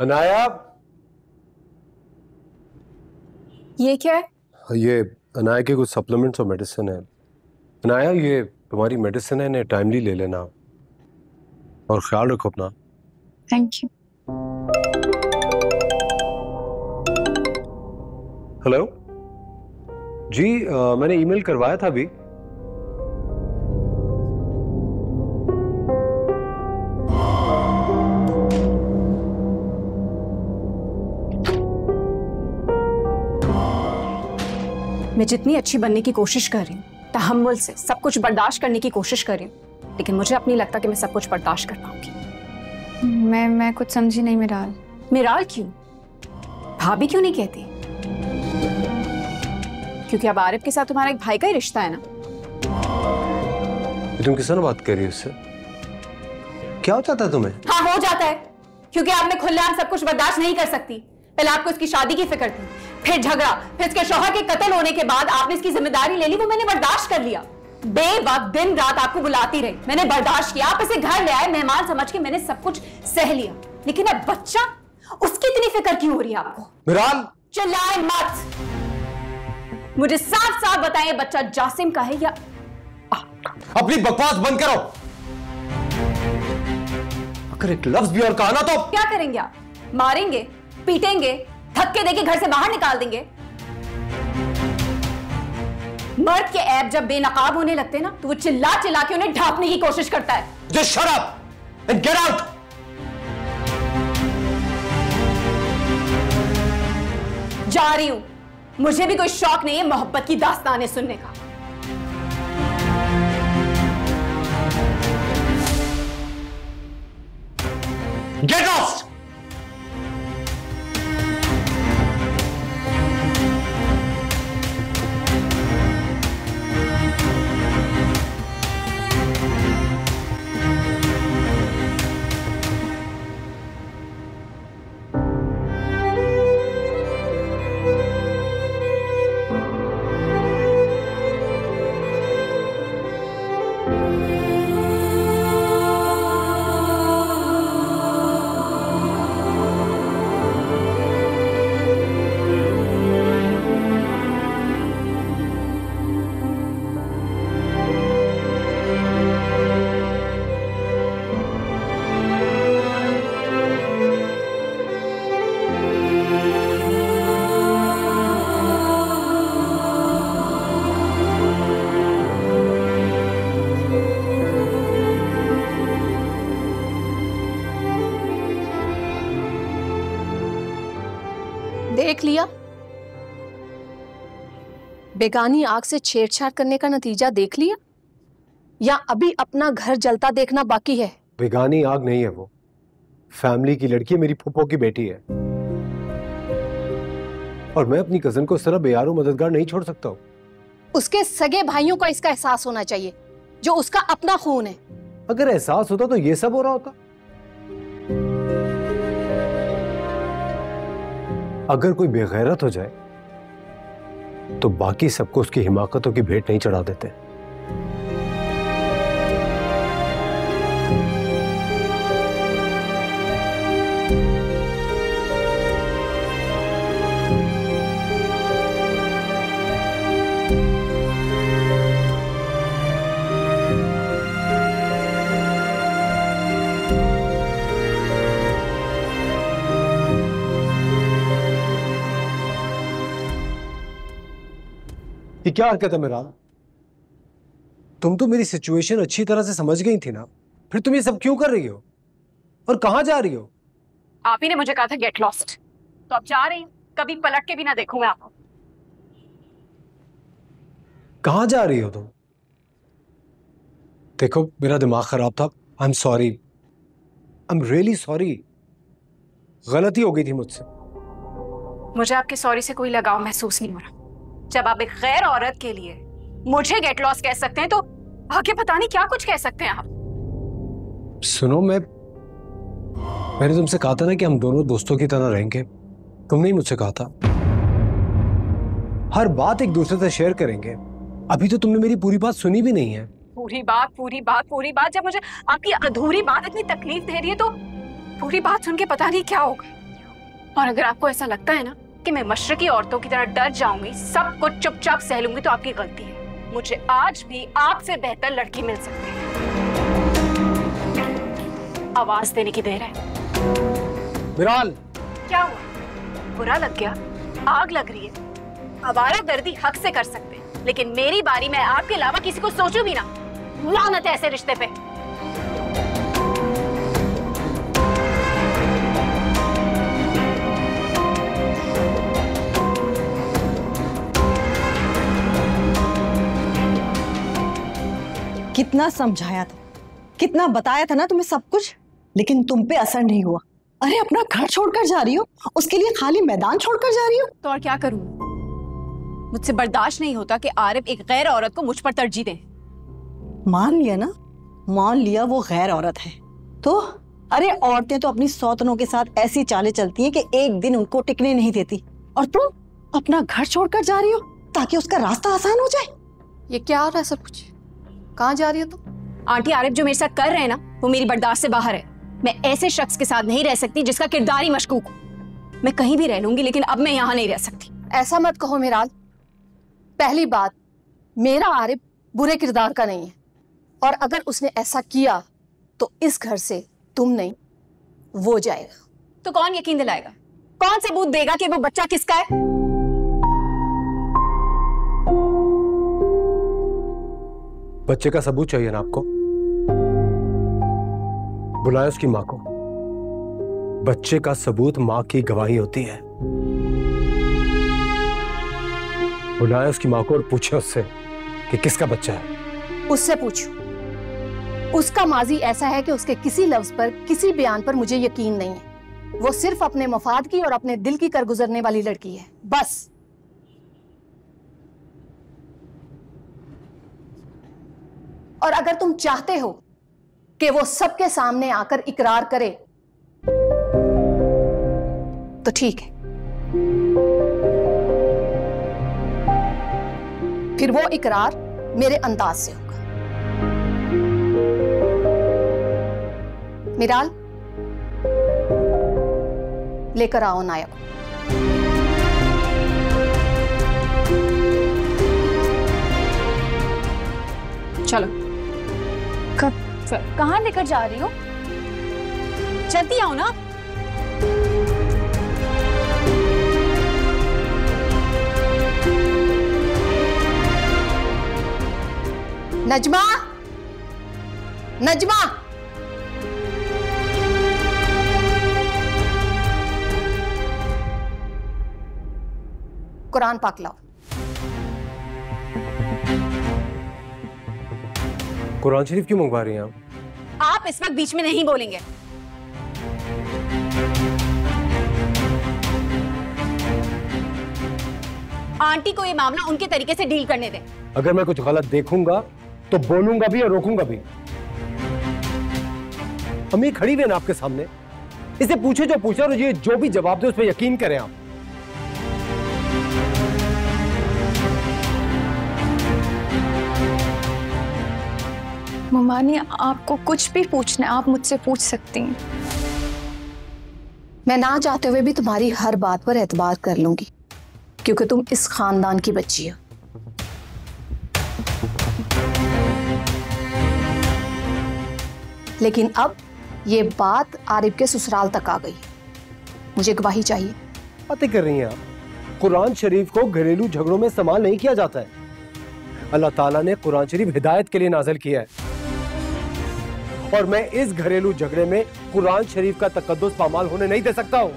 अनाया, ये क्या है? ये अनाया के कुछ सप्लीमेंट्स और मेडिसिन है। अनाया, ये तुम्हारी मेडिसिन है, इन्हें टाइमली ले लेना और ख्याल रखो अपना। Thank you. हेलो जी, मैंने ईमेल करवाया था अभी। मैं जितनी अच्छी बनने की कोशिश कर रही हूँ, तहम्मुल से सब कुछ बर्दाश्त करने की कोशिश कर रही हूँ, लेकिन मुझे अब नहीं लगता कि मैं सब कुछ बर्दाश्त कर पाऊंगी। मैं कुछ समझी नहीं मिराल। मिराल क्यों? भाभी क्यों नहीं कहती? क्योंकि अब आरिफ के साथ तुम्हारा एक भाई का ही रिश्ता है ना। तुम किस तरह बात कर रही हो उससे? क्या हो जाता है तुम्हें? हाँ, हो जाता है, क्योंकि अब मैं खुलेआम सब कुछ बर्दाश्त नहीं कर सकती। पहले आपको इसकी शादी की फिक्र थी, फिर झगड़ा, फिर इसके शौहर के कत्ल होने के बाद आपने इसकी जिम्मेदारी ले ली, वो मैंने बर्दाश्त कर लिया। बेवक्त दिन रात आपको बुलाती रही, मैंने बर्दाश्त किया। आप इसे घर ले आए मेहमान समझ के, मैंने सब कुछ सह लिया। लेकिन अब बच्चा, उसकी इतनी फिक्र क्यों हो रही है आपको? मिराल, चिल्लाए मत, मुझे साफ साफ बताएं, बच्चा जासिम का है या अपनी बकवास बंद करो। अगर एक लफ्ज भी और कहा ना तो क्या करेंगे आप? मारेंगे, पीटेंगे, धक्के देके घर से बाहर निकाल देंगे? मर्द के ऐब जब बेनकाब होने लगते हैं ना, तो वो चिल्ला चिल्ला के उन्हें ढांपने की कोशिश करता है। Just shut up and get out! जा रही हूं, मुझे भी कोई शौक नहीं है मोहब्बत की दास्तानें सुनने का। Get lost! देख लिया, बेगानी आग से छेड़छाड़ करने का नतीजा देख लिया, या अभी अपना घर जलता देखना बाकी है? बेगानी आग नहीं है वो, फैमिली की लड़की है, मेरी फूफो की बेटी है, और मैं अपनी कजन को इस तरह बेयारो मददगार नहीं छोड़ सकता हूँ। उसके सगे भाइयों को इसका एहसास होना चाहिए, जो उसका अपना खून है। अगर एहसास होता तो ये सब हो रहा होता? अगर कोई बेगैरत हो जाए तो बाकी सबको उसकी हिमाकतों की भेंट नहीं चढ़ा देते। ये क्या हरकत है मिराल? तुम तो मेरी सिचुएशन अच्छी तरह से समझ गई थी ना, फिर तुम ये सब क्यों कर रही हो और कहां जा रही हो? आप ही ने मुझे कहा था गेट लॉस्ट, तो अब जा रही हूं, कभी पलट के भी ना देखूं मैं आपको। कहां जा रही हो तुम? देखो, मेरा दिमाग खराब था, I am sorry, I am really sorry, गलती हो गई थी मुझसे। मुझे आपके सॉरी से कोई लगाव महसूस नहीं हो रहा। जब आप एक गैर औरत के लिए मुझे गेट लॉस कह सकते हैं, तो आगे पता नहीं क्या कुछ कह सकते हैं आप। सुनो, मैंने तुमसे कहा था ना कि हम दोनों दोस्तों की तरह रहेंगे। तुमने ही मुझसे कहा था हर बात एक दूसरे से शेयर करेंगे। अभी तो तुमने मेरी पूरी बात सुनी भी नहीं है। पूरी बात। जब मुझे आपकी अधूरी बात इतनी तकलीफ दे रही है, तो पूरी बात सुन के पता नहीं क्या होगा। और अगर आपको ऐसा लगता है ना कि मैं मशरकी औरतों की तरह डर जाऊंगी, सब कुछ चुपचाप सह लूंगी, तो आपकी गलती है। मुझे आज भी आपसे बेहतर लड़की मिल सकती है। आवाज देने की देर है। विराल, क्या हुआ? बुरा लग गया? आग लग रही है? आवारा गर्दी हक से कर सकते हैं, लेकिन मेरी बारी में आपके अलावा किसी को सोचूं भी ना। लानत है ऐसे रिश्ते पे। कितना समझाया था, कितना बताया था ना तुम्हें सब कुछ, लेकिन तुम पे असर नहीं हुआ। अरे अपना घर छोड़कर जा रही हो, उसके लिए खाली मैदान छोड़कर जा रही हो। तो और क्या करूं? मुझसे बर्दाश्त नहीं होता कि आरिफ एक गैर औरत को मुझ पर तरजीह दे। मान लिया ना, मान लिया वो गैर औरत है तो। अरे औरतें तो अपनी सौतनों के साथ ऐसी चालें चलती हैं कि एक दिन उनको टिकने नहीं देती, और तुम अपना घर छोड़कर जा रही हो ताकि उसका रास्ता आसान हो जाए। ये क्या हो रहा है सब कुछ? कहाँ जा रही हो तुम? आंटी, आरिफ जो मेरे साथ कर रहे हैं ना, वो मेरी बर्दाश्त से बाहर है। मैं ऐसे शख्स के साथ नहीं रह सकती जिसका किरदार ही मशकूक हो। मैं कहीं भी रह लूंगी, लेकिन अब मैं यहाँ नहीं रह सकती। ऐसा मत कहो मिराल। पहली बात, मेरा आरिफ बुरे किरदार का नहीं है, और अगर उसने ऐसा किया तो इस घर से तुम नहीं, वो जाएगा। तो कौन यकीन दिलाएगा? कौन सबूत देगा कि वो बच्चा किसका है? बच्चे का सबूत चाहिए ना आपको? बुलाए उसकी मां को। बच्चे का सबूत मां की गवाही होती है। बुलाए उसकी मां को और पूछे उससे कि किसका बच्चा है। उससे पूछो। उसका माजी ऐसा है कि उसके किसी लफ्ज पर, किसी बयान पर मुझे यकीन नहीं है। वो सिर्फ अपने मफाद की और अपने दिल की कर गुजरने वाली लड़की है, बस। और अगर तुम चाहते हो कि वो सबके सामने आकर इकरार करे तो ठीक है, फिर वो इकरार मेरे अंदाज से होगा। मिराल, लेकर आओ नायक। चलो। कब? कहाँ लेकर जा रही हो? चलती आओ ना। नजमा, नजमा, कुरान पाक लाओ। कुरान शरीफ क्यों मंगवा रही हैं आप? आप इस वक्त बीच में नहीं बोलेंगे। आंटी को ये मामला उनके तरीके से डील करने दें। अगर मैं कुछ गलत देखूंगा तो बोलूंगा भी और रोकूंगा भी। अम्मी खड़ी हुई है ना आपके सामने, इसे पूछे जो पूछे और ये जो भी जवाब दे उस पर यकीन करें आप। ममानी, आपको कुछ भी पूछना है आप मुझसे पूछ सकती हैं। मैं ना चाहते हुए भी तुम्हारी हर बात पर एतबार कर लूंगी, क्योंकि तुम इस खानदान की बच्ची हो। लेकिन अब ये बात आरिफ के ससुराल तक आ गई। मुझे गवाही चाहिए। बातें कर रही हैं आप? कुरान शरीफ को घरेलू झगड़ों में इस्तेमाल नहीं किया जाता है। अल्लाह ताला ने कुरान शरीफ हिदायत के लिए नाज़िल किया है, और मैं इस घरेलू झगड़े में कुरान शरीफ का तकद्दुस पामाल होने नहीं दे सकता हूं।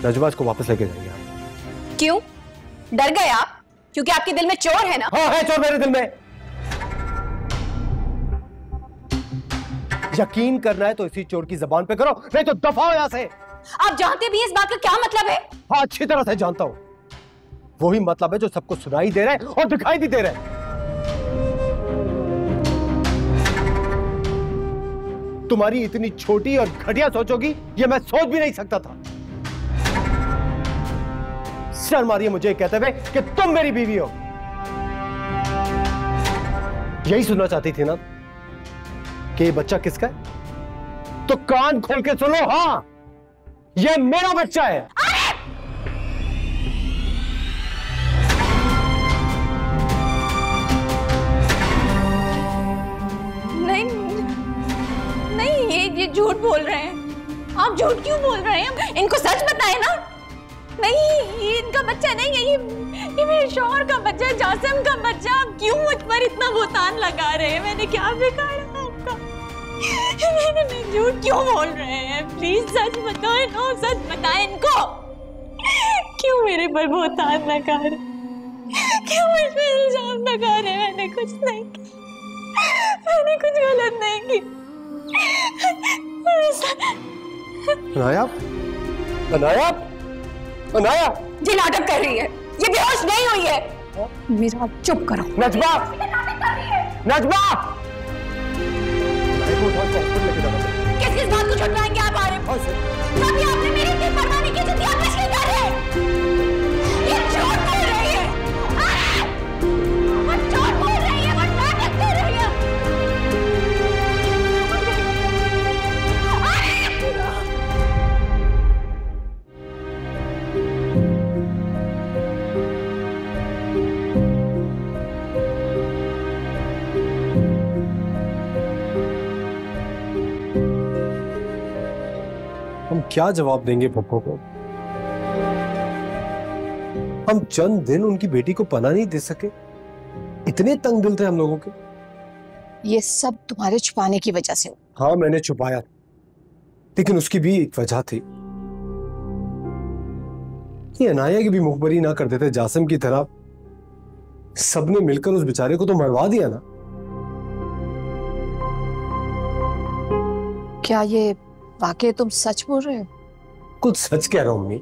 नजमा, इसको वापस लेके जाइए आप। क्यों? डर गए आप? क्योंकि आपके दिल में चोर है ना? हाँ है चोर मेरे दिल में। यकीन करना है तो इसी चोर की जबान पे करो, नहीं तो दफा हो यहां से। आप जानते भी इस बात का क्या मतलब है? हाँ, अच्छी तरह से जानता हूं। वही मतलब है जो सबको सुनाई दे रहा है और दिखाई भी दे रहा है। तुम्हारी इतनी छोटी और घटिया सोचोगी ये मैं सोच भी नहीं सकता था। शर्म आ रही है मुझे कहते हुए कि तुम मेरी बीवी हो। यही सुनना चाहती थी ना कि ये बच्चा किसका है? तो कान खोल के सुनो, हाँ, ये मेरा बच्चा है। नहीं नहीं, ये झूठ बोल रहे हैं। आप झूठ क्यों बोल रहे हैं? इनको सच बताएं ना। नहीं, ये इनका बच्चा नहीं है, ये मेरे शौहर का बच्चा है, जासिम का बच्चा। आप क्यों मुझ पर इतना बुहतान लगा रहे हैं? मैंने क्या बिगाड़ा आपका? मैंने झूठ क्यों बोल रहे हैं? प्लीज सच बताएं ना, सच बताएं इनको। क्यों मेरे पर बुहतान लगा रहे? क्यों मुझ पर इल्जाम लगा रहे? मैंने कुछ नहीं किया, मैंने कुछ गलत नहीं किया। अनाया, अनाया, अनाया, ये नाटक कर रही है, ये बेहोश नहीं हुई है। मेरा चुप करो। नजमा, नजमा, किस किस बात को छुटवाएंगे आप आरिफ? कभी आपने मेरी इतनी परवाह नहीं की जितनी आप इसकी कर रहे हैं। ये झूठ बोल रही है, वो झूठ बोल रही है, वो नाटक कर रही है। हम क्या जवाब देंगे पप्पो को? हम चंद दिन उनकी बेटी को पनाह नहीं दे सके। इतने तंग दिल थे हम लोगों के। ये सब तुम्हारे छुपाने की वजह से हुआ। हाँ, मैंने छुपाया, लेकिन उसकी भी एक वजह थी। ये अनाया की भी मुखबरी ना कर देते जासिम की तरह। सबने मिलकर उस बेचारे को तो मरवा दिया ना। क्या ये वाकई तुम सच बोल रहे हो? कुछ सच कह रहा हूं अम्मी।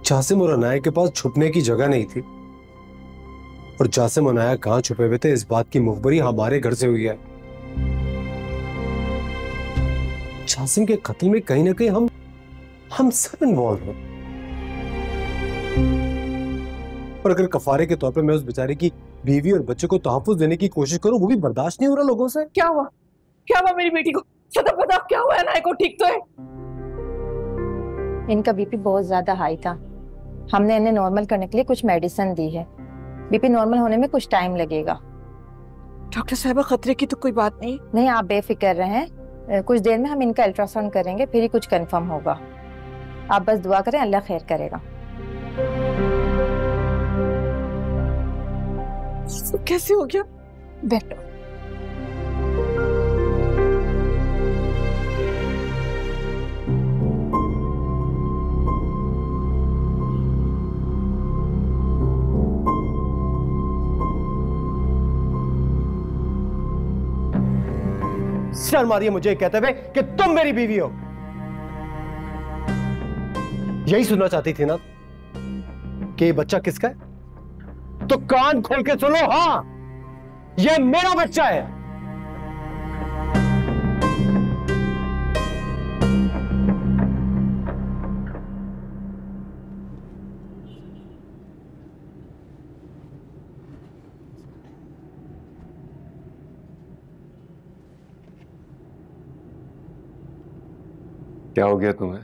जासिम और अनाया के पास छुपने की जगह नहीं थी, और जासिम और अनाया कहां छुपे हुए थे इस बात की मुखबरी हमारे घर से हुई है। जासिम के कत्ल में कहीं ना कहीं हम सब इन्वॉल्व हैं। और अगर कफारे के तौर पे मैं उस बेचारे की बीवी और बच्चे को तहफ्फुज देने की कोशिश करूं, वो भी बर्दाश्त नहीं हो रहा लोगों से। क्या हुआ? क्या हुआ मेरी बेटी को? सदा बताओ, क्या हुआ? अनाया को ठीक तो है? इनका बीपी बहुत ज्यादा हाई था। हमने इन्हें नॉर्मल करने के लिए कुछ मेडिसिन दी है। बीपी नॉर्मल होने में कुछ टाइम लगेगा। डॉक्टर साहबा, खतरे की तो कोई बात नहीं। नहीं, आप बेफिक्र रहें। कुछ देर में हम इनका अल्ट्रासाउंड करेंगे, फिर ही कुछ कंफर्म होगा। आप बस दुआ करें, अल्लाह खैर करेगा। कैसे हो गया? बैठो। शर्म आ रही है मुझे कहते हुए कि तुम मेरी बीवी हो। यही सुनना चाहती थी ना कि ये बच्चा किसका है? तो कान खोल के सुनो, हाँ, ये मेरा बच्चा है। क्या हो गया तुम्हें?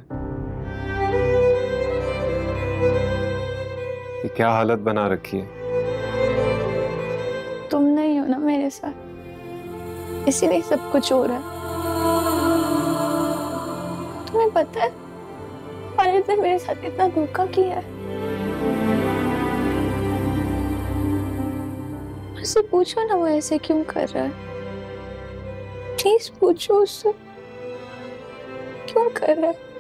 ये क्या हालत बना रखी है? तुम नहीं हो ना मेरे साथ, इसीलिए सब कुछ हो रहा है। तुम्हें पता है खालिद ने मेरे साथ इतना धोखा किया है। उससे पूछो ना वो ऐसे क्यों कर रहा है। प्लीज पूछो उससे क्यों कर रहा है।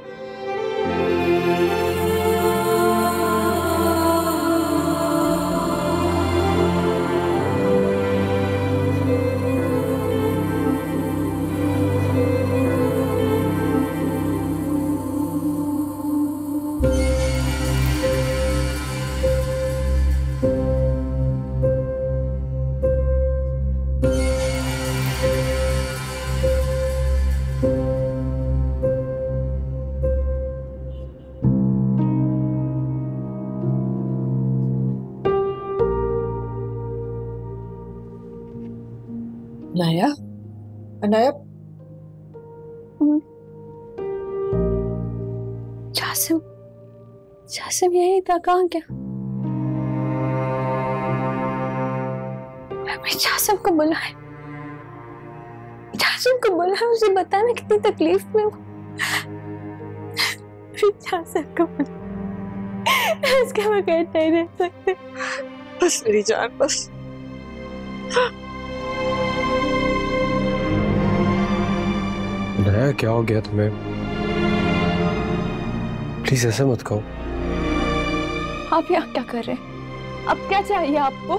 नाया, अनाया, जासिम, जासिम यही था, कहाँ क्या? मैं जासिम को बुलाए, जासिम को बुलाए, उसे बताया मैं कितनी तकलीफ में हूँ। जासिम को बुलाए, इसके बगैर नहीं रह सकते। बस मेरी जान, बस। नया क्या हो गया तुम्हें? प्लीज ऐसे मत कहो। आप यहाँ क्या कर रहे हैं? अब क्या चाहिए आपको?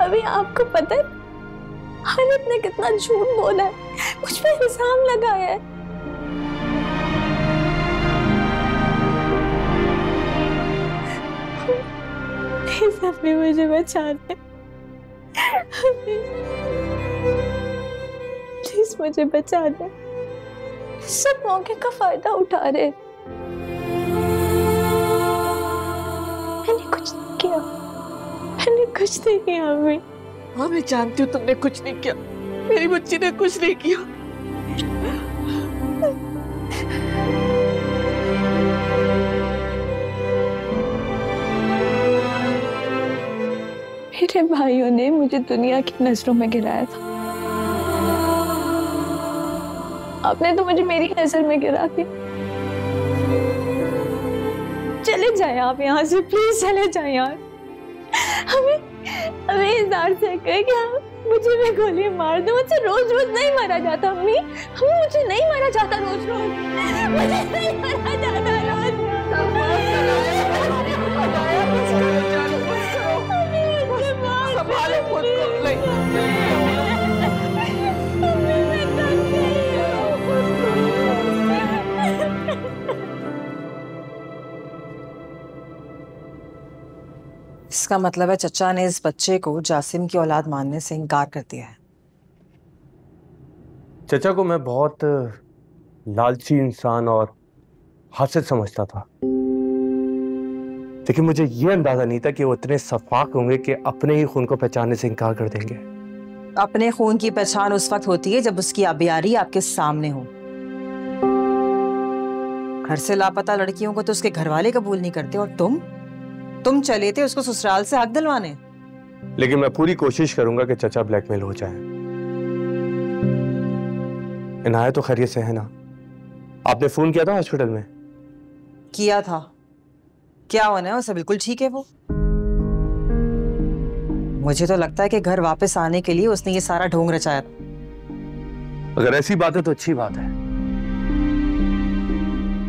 अभी आपको पता है हालिद ने कितना झूठ बोला है, मुझ पे इल्जाम लगाया है। प्लीज अभी मुझे बचा दे, प्लीज मुझे बचा दे। सब मौके का फायदा उठा रहे। मैंने कुछ नहीं किया, मैंने कुछ नहीं किया अम्मी। हाँ, मैं जानती हूँ तुमने कुछ नहीं किया, मेरी बच्ची ने कुछ नहीं किया। मेरे भाइयों ने मुझे दुनिया की नजरों में गिराया था, आपने तो मुझे मेरी नजर में गिरा दिया। चले जाए आप यहाँ से, प्लीज चले जाए यार। हमें इज़हार से कहे कि मुझे भी गोली मार दो, मुझसे रोज रोज नहीं मारा जाता अम्मी, मुझे नहीं मारा जाता रोज रोज, मुझे नहीं मारा जाता रोज इसका मतलब है चचा ने इस बच्चे को जासिम की औलाद मानने से इनकार कर दिया है। चचा को मैं बहुत लालची इंसान और हासिद समझता था, लेकिन मुझे ये अंदाजा नहीं था कि वो इतने सफाक होंगे कि अपने ही खून को पहचानने से इनकार कर देंगे। अपने खून की पहचान उस वक्त होती है जब उसकी आबियारी आपके सामने हो। घर से लापता लड़कियों को तो उसके घर वाले कबूल नहीं करते, और तुम चले थे उसको ससुराल से हक दिलवाने। लेकिन मैं पूरी कोशिश करूंगा कि चचा ब्लैकमेल हो जाए। इनायत तो खैरियत से है ना? आपने फोन किया था हॉस्पिटल में? किया था। क्या होना है उसे? बिल्कुल ठीक है वो। मुझे तो लगता है कि घर वापस आने के लिए उसने ये सारा ढोंग रचाया था। अगर ऐसी बात है तो अच्छी बात है।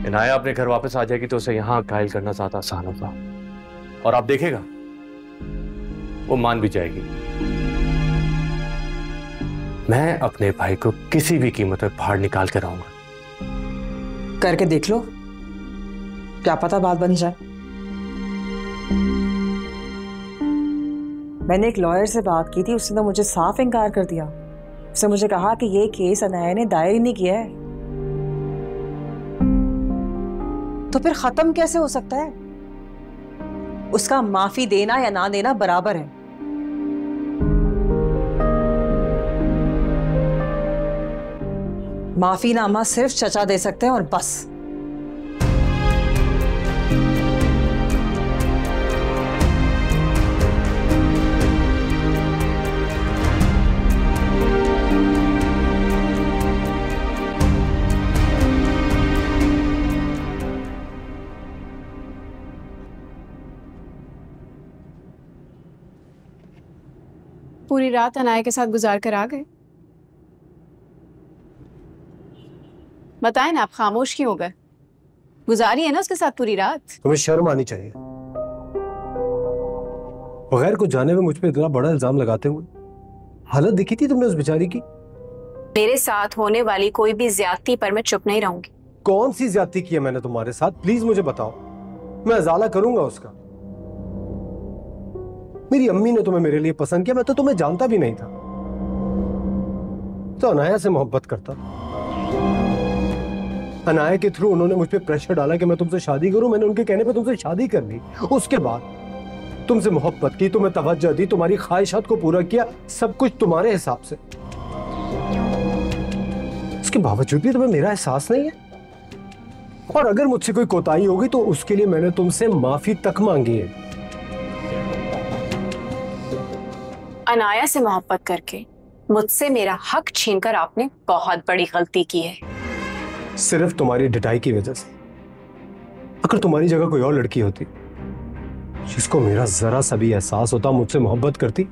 इनाया अपने घर वापस आ जाएगी तो उसे यहाँ घायल करना ज्यादा आसान होगा, और आप देखेगा वो मान भी जाएगी। मैं अपने भाई को किसी भी कीमत पर बाहर निकाल कर आऊंगा। करके देख लो, क्या पता बात बन जाए। मैंने एक लॉयर से बात की थी, उसने तो मुझे साफ इनकार कर दिया। उसने मुझे कहा कि ये केस अनाया ने दायर ही नहीं किया है। तो फिर खत्म कैसे हो सकता है? उसका माफी देना या ना देना बराबर है। माफीनामा सिर्फ चचा दे सकते हैं और बस। पूरी रात अनाया के साथ गुजार कर आ गए। बताएं ना, आप खामोश क्यों हो गए? गुजारी है ना उसके साथ पूरी रात। तुम्हें शर्म आनी चाहिए, बगैर कुछ जाने में मुझ पे इतना बड़ा इल्जाम लगाते हुए। हालत देखी थी तुमने उस बेचारी की? मेरे साथ होने वाली कोई भी ज्यादती पर मैं चुप नहीं रहूंगी। कौन सी ज्यादती की है मैंने तुम्हारे साथ? प्लीज मुझे बताओ, मैं अजाला करूंगा उसका। मेरी अम्मी ने तुम्हें मेरे लिए पसंद किया, मैं तो तुम्हें जानता भी नहीं था। तो अनाया से मोहब्बत करता। अनाया के थ्रू उन्होंने मुझ पे प्रेशर डाला कि मैं तुमसे शादी करूं। मैंने उनके कहने पे तुमसे शादी कर ली। उसके बाद तुमसे मोहब्बत की, तुम्हें तवज्जो दी, तुम्हारी ख्वाहिशात को पूरा किया, सब कुछ तुम्हारे हिसाब से। इसके बावजूद भी तुम्हें मेरा एहसास नहीं है। और अगर मुझसे कोई कोताही होगी तो उसके लिए मैंने तुमसे माफी तक मांगी है। अनाया से मोहब्बत करके मुझसे मेरा हक छीनकर आपने बहुत बड़ी गलती की है। सिर्फ तुम्हारी ढिठाई की वजह से। अगर तुम्हारी जगह कोई और लड़की होती जिसको मेरा जरा सा भी एहसास होता, मुझसे मोहब्बत करती,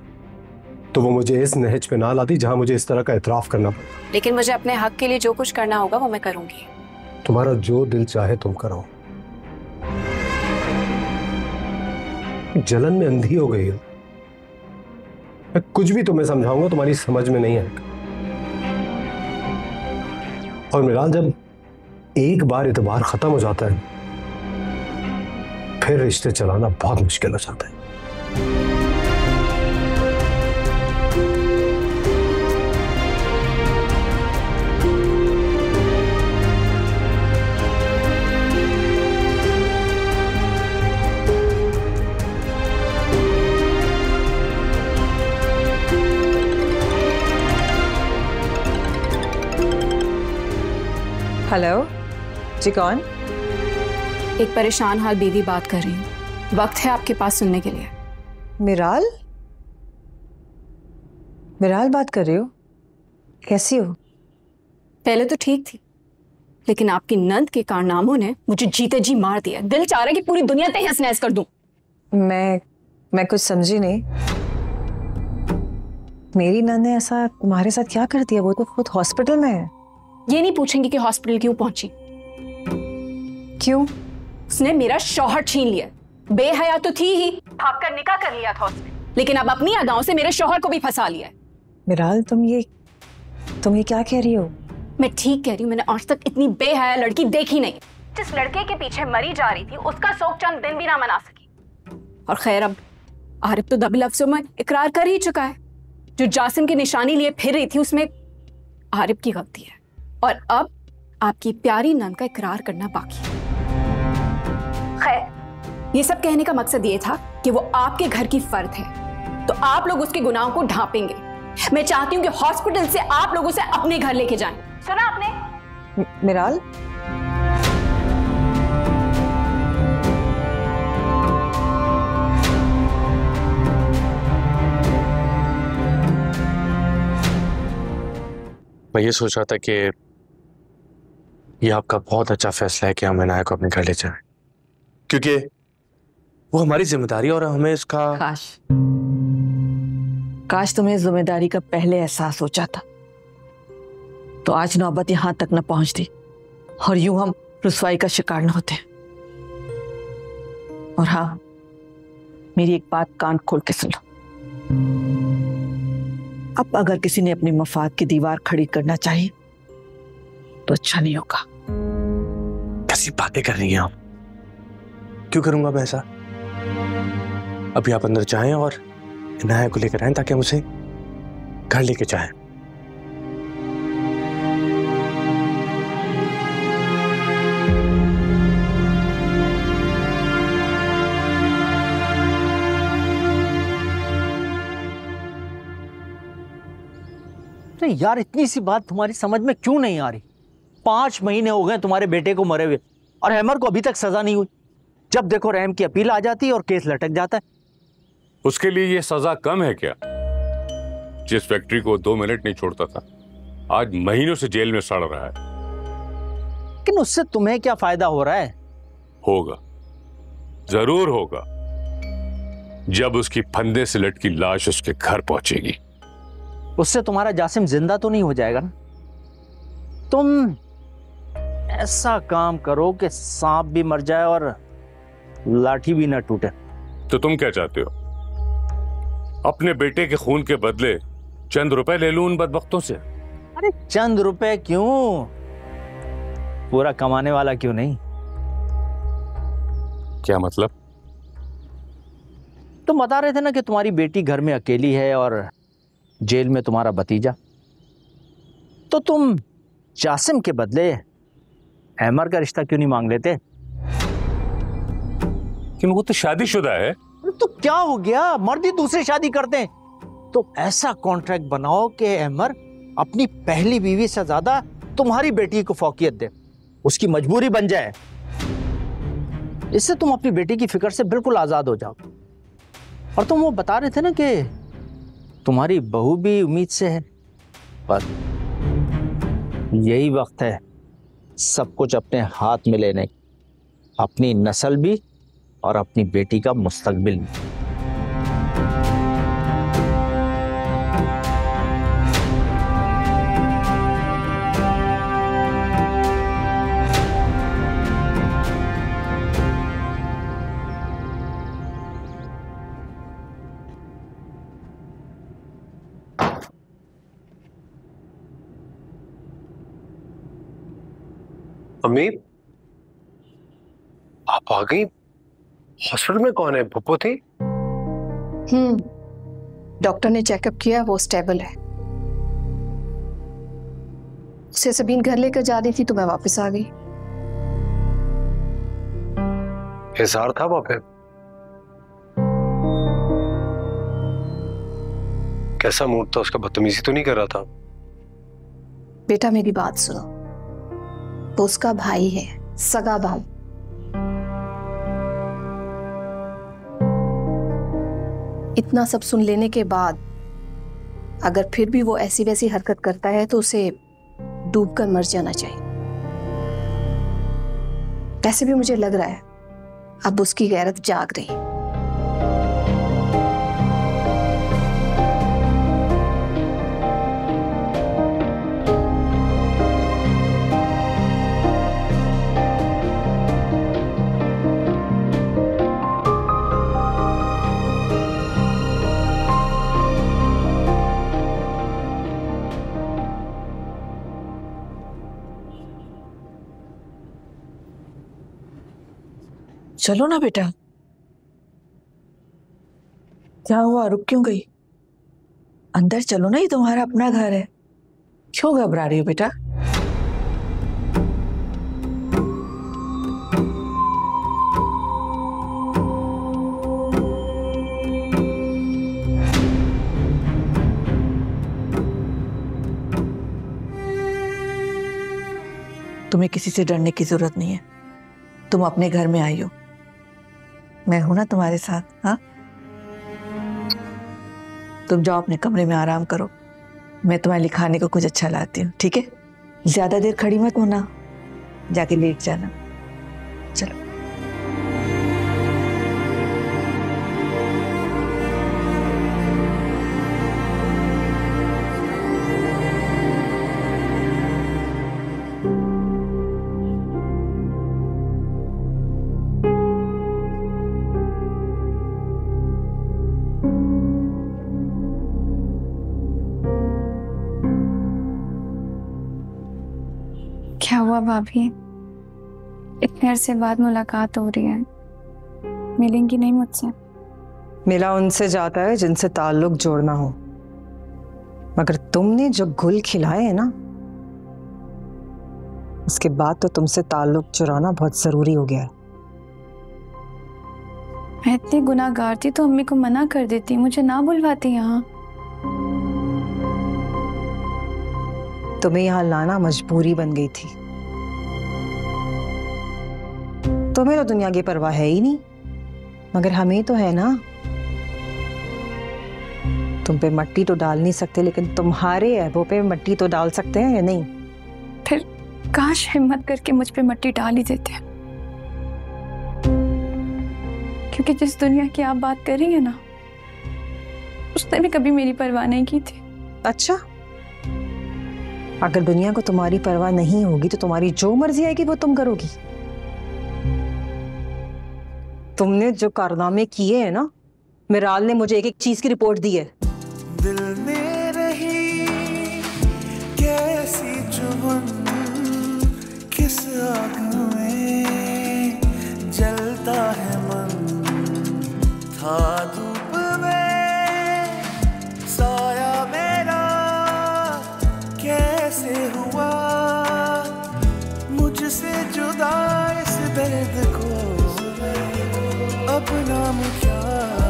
तो वो मुझे इस नहज पे ना लाती जहां मुझे इस तरह का एतराफ करना पड़ता। लेकिन मुझे अपने हक के लिए जो कुछ करना होगा वो मैं करूंगी। तुम्हारा जो दिल चाहे तुम करो। जलन में अंधी हो गई हो। मैं कुछ भी तुम्हें समझाऊंगा तुम्हारी समझ में नहीं आएगा। और मिराल, जब एक बार इतबार खत्म हो जाता है फिर रिश्ते चलाना बहुत मुश्किल हो जाता है। हेलो जी, कौन? एक परेशान हाल बीवी बात कर रही हूँ, वक्त है आपके पास सुनने के लिए। मिराल? मिराल बात कर रही हो? कैसी हो? पहले तो ठीक थी, लेकिन आपकी नंद के कारनामों ने मुझे जीते जी मार दिया। दिल चाह रहा है कि पूरी दुनिया तहस नहस कर दूं। मैं कुछ समझी नहीं। मेरी नंद ने ऐसा तुम्हारे साथ क्या कर दिया? वो तो खुद हॉस्पिटल में है। ये नहीं पूछेंगे कि हॉस्पिटल क्यों पहुंची। क्यों? उसने मेरा शौहर छीन लिया। बेहया तो थी ही, भाग कर निकाह कर लिया था उसने, लेकिन अब अपनी अदाओं से मेरे शौहर को भी फंसा लिया है। मिराल, तुम ये क्या कह रही हो? मैं ठीक कह रही हूँ। मैंने आज तक इतनी बेहया लड़की देखी नहीं। जिस लड़के के पीछे मरी जा रही थी उसका शौक चंद दिन भी ना मना सकी। और खैर, अब आरिफ तो दबे लफ्जों में इकरार कर ही चुका है। जो जासिम की निशानी लिए फिर रही थी उसमें आरिफ की गलती है, और अब आपकी प्यारी नंद का इकरार करना बाकी है। खैर, ये सब कहने का मकसद ये था कि वो आपके घर की फर्द है, तो आप लोग उसके गुनाहों को ढांपेंगे। मैं चाहती हूँ कि हॉस्पिटल से आप लोग उसे अपने घर लेके जाएं। सुना आपने? मिराल, मैं ये सोच रहा था कि ये आपका बहुत अच्छा फैसला है कि हम अनाया को अपने घर ले जाएं, क्योंकि वो हमारी जिम्मेदारी और हमें इसका काश तुम्हें जिम्मेदारी का पहले एहसास हो जाता, तो आज नौबत यहां तक न पहुंचती और यूं हम रुसवाई का शिकार न होते। और हाँ, मेरी एक बात कान खोल के सुन लो। अब अगर किसी ने अपनी मफाद की दीवार खड़ी करना चाहिए तो अच्छा नहीं होगा। कैसी बातें कर रही हैं आप? क्यों करूंगा मैं ऐसा? अभी आप अंदर जाएं और अनाया को लेकर आएं ताकि हम उसे घर लेके जाएं। यार, इतनी सी बात तुम्हारी समझ में क्यों नहीं आ रही? 5 महीने हो गए तुम्हारे बेटे को मरे हुए और हैमर को अभी तक सजा नहीं हुई। जब देखो रहम की अपील आ जाती है और केस लटक जाता है। उसके लिए ये सजा कम है क्या? जिस फैक्ट्री को 2 मिनट नहीं छोड़ता था, आज महीनों से जेल में सड़ रहा है। लेकिन उससे तुम्हें क्या फायदा हो रहा है? होगा, जरूर होगा, जब उसकी फंदे से लटकी लाश उसके घर पहुंचेगी। उससे तुम्हारा जासिम जिंदा तो नहीं हो जाएगा ना? तुम ऐसा काम करो कि सांप भी मर जाए और लाठी भी ना टूटे। तो तुम क्या चाहते हो? अपने बेटे के खून के बदले चंद रुपए ले लूं उन बदबख्तों से? अरे चंद रुपए क्यों, पूरा कमाने वाला क्यों नहीं? क्या मतलब? तुम बता रहे थे ना कि तुम्हारी बेटी घर में अकेली है और जेल में तुम्हारा भतीजा, तो तुम जासिम के बदले हैमर का रिश्ता क्यों नहीं मांग लेते? कि वो तो शादीशुदा है। तो क्या हो गया, मर्द ही दूसरी शादी करते हैं। तो ऐसा कॉन्ट्रैक्ट बनाओ कि अमर अपनी पहली बीवी से ज्यादा तुम्हारी बेटी को फौकियत दे, उसकी मजबूरी बन जाए। इससे तुम अपनी बेटी की फिक्र से बिल्कुल आजाद हो जाओ। और तुम वो बता रहे थे ना कि तुम्हारी बहू भी उम्मीद से है, पर यही वक्त है सब कुछ अपने हाथ में लेने, अपनी नस्ल भी और अपनी बेटी का मुस्तकबिल भी। अम्मी, आप आ गई? हॉस्पिटल में कौन है? पप्पू थी? डॉक्टर ने चेकअप किया, वो स्टेबल है। उसे सबीन घर लेकर जा रही थी तो मैं वापस आ गई। इज़हार था वहां पे? कैसा मूड था उसका? बदतमीजी तो नहीं कर रहा था? बेटा मेरी बात सुनो, वो उसका भाई है, सगा भाई। इतना सब सुन लेने के बाद अगर फिर भी वो ऐसी वैसी हरकत करता है तो उसे डूबकर मर जाना चाहिए। वैसे भी मुझे लग रहा है अब उसकी गैरत जाग रही। चलो ना बेटा। क्या हुआ, रुक क्यों गई? अंदर चलो ना, ये तुम्हारा अपना घर है। क्यों घबरा रही हो बेटा? तुम्हें किसी से डरने की जरूरत नहीं है। तुम अपने घर में आई हो, मैं हूं ना तुम्हारे साथ। हाँ, तुम जाओ अपने कमरे में आराम करो, मैं तुम्हें लिखाने को कुछ अच्छा लाती हूँ। ठीक है, ज्यादा देर खड़ी मत होना, जाके लेट जाना। चलो। क्या हुआ भाभी, इतने अरसे बाद मुलाकात हो रही है, मिलेंगी नहीं मुझसे? मिला उनसे जाता है जिनसे ताल्लुक जोड़ना हो, मगर तुमने जो गुल खिलाए हैं ना, उसके बाद तो तुमसे ताल्लुक चुराना बहुत जरूरी हो गया है। मैं इतनी गुनाहगार थी तो अम्मी को मना कर देती, मुझे ना बुलवाती यहाँ। तुम्हें यहाँ लाना मजबूरी बन गई थी। तुम्हें तो दुनिया की परवाह है ही नहीं, मगर हमें तो है ना। तुम पे मट्टी तो डाल नहीं सकते, लेकिन तुम्हारे ऐबों पे मट्टी तो डाल सकते हैं या नहीं? फिर काश हिम्मत करके मुझ पे मट्टी डाल ही देते, क्योंकि जिस दुनिया की आप बात कर रही है ना, उसने भी कभी मेरी परवाह नहीं की थी। अच्छा, अगर दुनिया को तुम्हारी परवाह नहीं होगी तो तुम्हारी जो मर्जी आएगी वो तुम करोगी। तुमने जो कारनामे किए हैं ना, मिराल ने मुझे एक एक चीज की रिपोर्ट दी है। दिल में रही कैसी चुभन, किस आग में जलता है मन, था धूप में साया मेरा कैसे हुआ, मुझसे जुदा इस दर्द को अब नाम क्या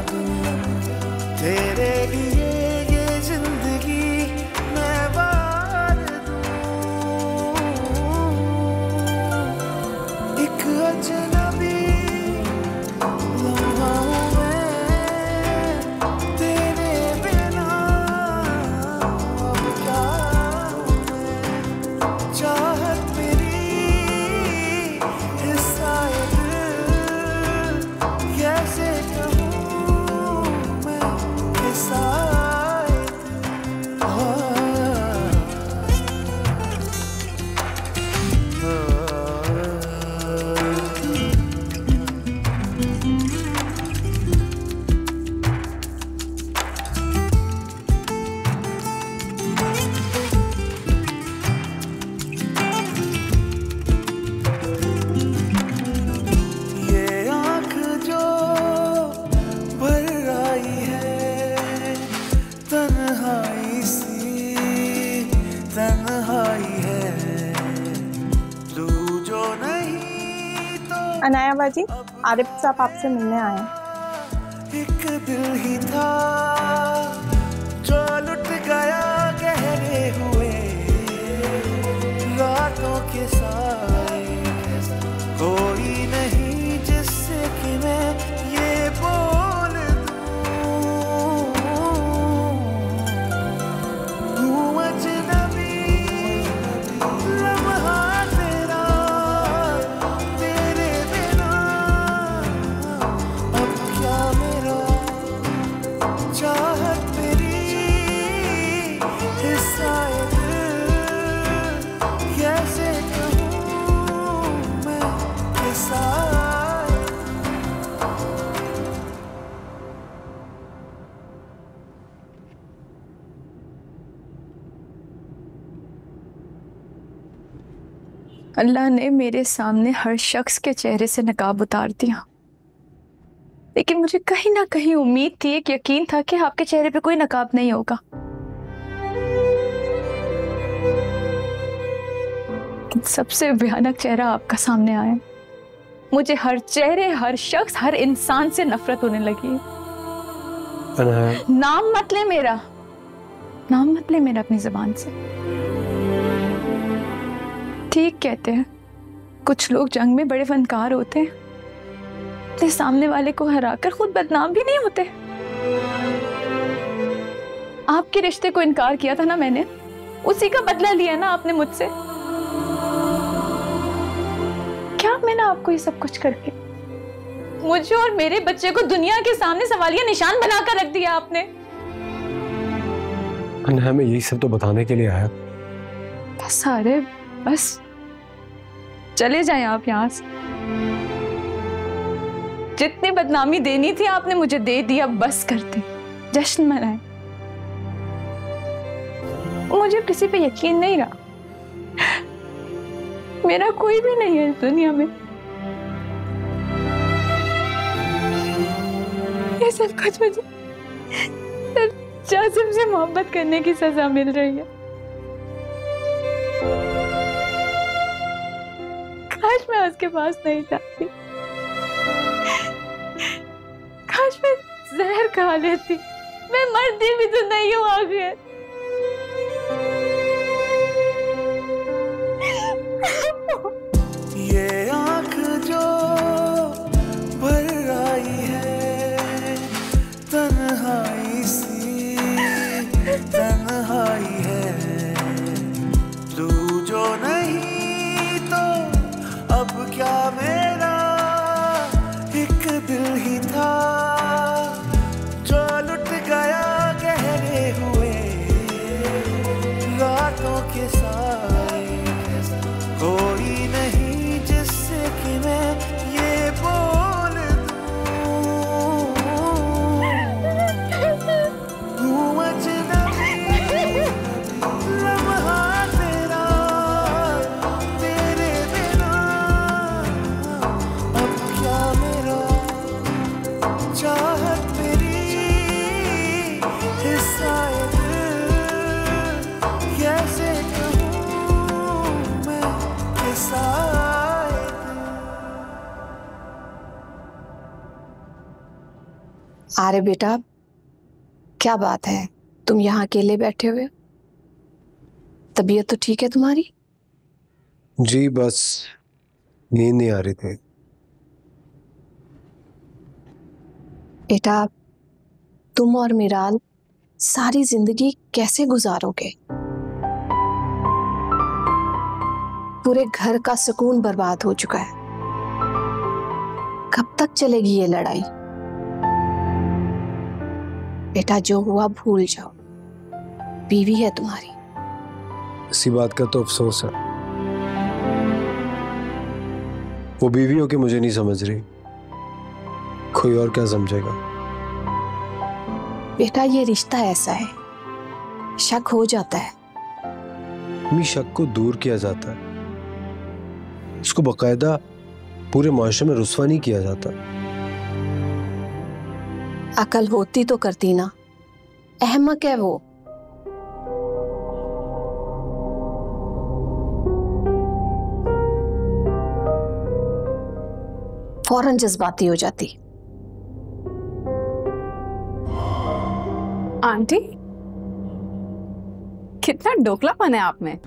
अनाया बाजी, आरिफ साहब आपसे मिलने आए हैं। एक दिल ही था जो लुट गया गहरे हुए रातों के साए, कोई नहीं जिससे कि मैं ये बोल दूं अजनबी लम्हा तेरा तेरे बिना अब क्या मेरा चाहत तेरी हिस्सा कैसे कहूँ मैं किस्सा। अल्लाह ने मेरे सामने हर शख्स के चेहरे से नकाब उतार दिया, लेकिन मुझे कहीं ना कहीं उम्मीद थी, एक यकीन था कि आपके चेहरे पे कोई नकाब नहीं होगा। सबसे भयानक चेहरा आपका सामने आया। मुझे हर चेहरे, हर शख्स, हर इंसान से नफरत होने लगी है। नाम मत ले मेरा, नाम मत ले मेरा अपनी जुबान से। ठीक कहते हैं, कुछ लोग जंग में बड़े फनकार होते हैं, अपने सामने वाले को हराकर खुद बदनाम भी नहीं होते। आपके रिश्ते को इनकार किया था ना मैंने, उसी का बदला लिया ना आपने मुझसे। क्या मैंने आपको ये सब कुछ करके मुझे और मेरे बच्चे को दुनिया के सामने सवालिया निशान बनाकर रख दिया आपने। मैं यही सब तो बताने के लिए आया। बस अरे बस, चले जाएं आप यहाँ से। जितनी बदनामी देनी थी आपने मुझे दे दी, अब बस करते, जश्न मनाएं। मुझे किसी पे यकीन नहीं रहा, मेरा कोई भी नहीं है इस दुनिया में। ये सब कुछ मुझे जासिम से मोहब्बत करने की सजा मिल रही है। काश मैं उसके पास नहीं जाती, काश मैं जहर खा लेती, मैं मरती भी तो नहीं हूँ आखिर। ये आँख जो भर आई है तन्हाई सी, तन्हाई है तू जो नहीं तो अब क्या मेरा एक दिल ही था जो लुट गया गहरे हुए रातों के साए, कोई नहीं जिससे कि मैं ये बोल दूं अजनबी लम्हा तेरा तेरे बिना अब क्या मेरा चाहत तेरी हिस्सा कैसे कहूँ मैं किस्सा। अरे बेटा, क्या बात है, तुम यहाँ अकेले बैठे हुए? तबीयत तो ठीक है तुम्हारी? जी बस नींद नहीं आ रही थी। बेटा, तुम और मिराल सारी जिंदगी कैसे गुजारोगे? पूरे घर का सुकून बर्बाद हो चुका है। कब तक चलेगी ये लड़ाई? बेटा, जो हुआ भूल जाओ, बीवी है तुम्हारी। इसी बात का तो अफसोस है, वो बीवी हो के मुझे नहीं समझ रही। कोई और क्या समझेगा? बेटा ये रिश्ता ऐसा है, शक हो जाता है। अम्मी शक को दूर किया जाता है, इसको बकायदा पूरे मुआशरे में रुस्वा नहीं किया जाता। अकल होती तो करती ना, अहमक है वो। फौरन जज्बाती हो जाती। आंटी, कितना डोकलापन है आप में।